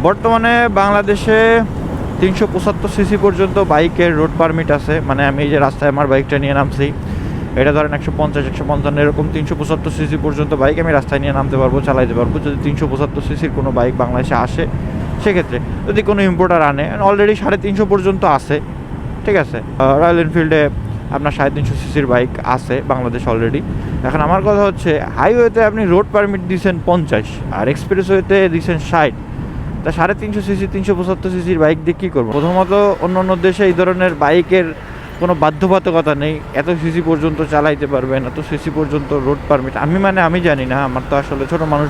বর্তমানে বাংলাদেশে 375 সিসি পর্যন্ত বাইকের রোড পারমিট আছে। মানে আমি এই যে রাস্তায় আমার বাইকটা নিয়ে নামছি, এটা ধরেন 150 155 এরকম 375 সিসি পর্যন্ত বাইক আমি রাস্তায় নিয়ে নামতে পারবো, চালাইতে পারবো। যদি 375 সিসির কোনো বাইক বাংলাদেশে আসে, সেক্ষেত্রে যদি কোনো ইম্পোর্টার আনে, অলরেডি 350 পর্যন্ত আছে, ঠিক আছে। রয়্যাল এনফিল্ডে আপনার 350 সিসির বাইক আছে বাংলাদেশ অলরেডি। এখন আমার কথা হচ্ছে, হাইওয়েতে আপনি রোড পারমিট দিচ্ছেন 50 আর এক্সপ্রেসওয়েতে দিচ্ছেন 60, তা 350 সিসি 375 সিসির বাইক দিয়ে কী করবো? প্রথমত অন্য অন্য দেশে এই ধরনের বাইকের কোনো বাধ্যবাধকতা নেই, এত সিসি পর্যন্ত চালাইতে পারবেন, এত সিসি পর্যন্ত রোড পারমিট। আমি জানি না, আমার তো আসলে ছোটো মানুষ,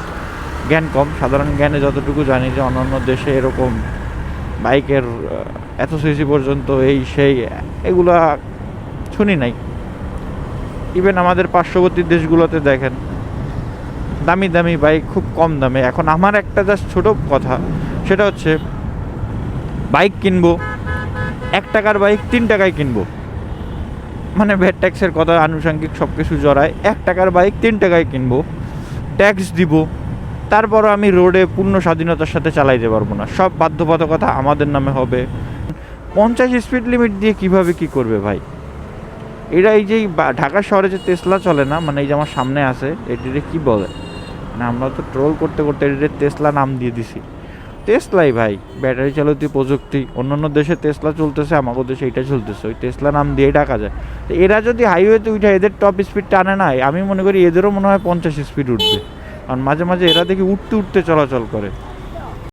জ্ঞান কম। সাধারণ জ্ঞানে যতটুকু জানি যে অন্য দেশে এরকম বাইকের এত সিসি পর্যন্ত এই সেই এগুলা শুনি নাই। ইভেন আমাদের পার্শ্ববর্তী দেশগুলোতে দেখেন দামি দামি বাইক খুব কম দামে। এখন আমার একটা জাস্ট ছোটো কথা, সেটা হচ্ছে বাইক কিনবো, 1 টাকার বাইক 3 টাকায় কিনবো, মানে ভ্যাট ট্যাক্সের কথা আনুষঙ্গিক সব কিছু জড়ায় 1 টাকার বাইক 3 টাকায় কিনবো, ট্যাক্স দিব, তারপরও আমি রোডে পূর্ণ স্বাধীনতার সাথে চালাইতে পারবো না, সব বাধ্যবাধকতা আমাদের নামে হবে। 50 স্পিড লিমিট দিয়ে কিভাবে কি করবে ভাই এরা? এই যে ঢাকা শহরে যে টেসলা চলে না, মানে এই যে আমার সামনে আছে, এটিরে কি বলে, মানে আমরা তো ট্রোল করতে করতে এটিরে টেসলা নাম দিয়ে দিছি। টেসলাই ভাই ব্যাটারি চালিত প্রযুক্তি, অন্যান্য দেশে টেসলা চলতেছে, আমাদের দেশে এইটা চলতেছে, ওই টেসলা নাম দিয়েই ডাকা যায়। তো এরা যদি হাইওয়েতে উঠে এদের টপ স্পিড টানে না, আমি মনে করি এদেরও মনে হয় 50 স্পিড উঠবে, কারণ মাঝে মাঝে এরা দেখি উঠতে উঠতে চলাচল করে।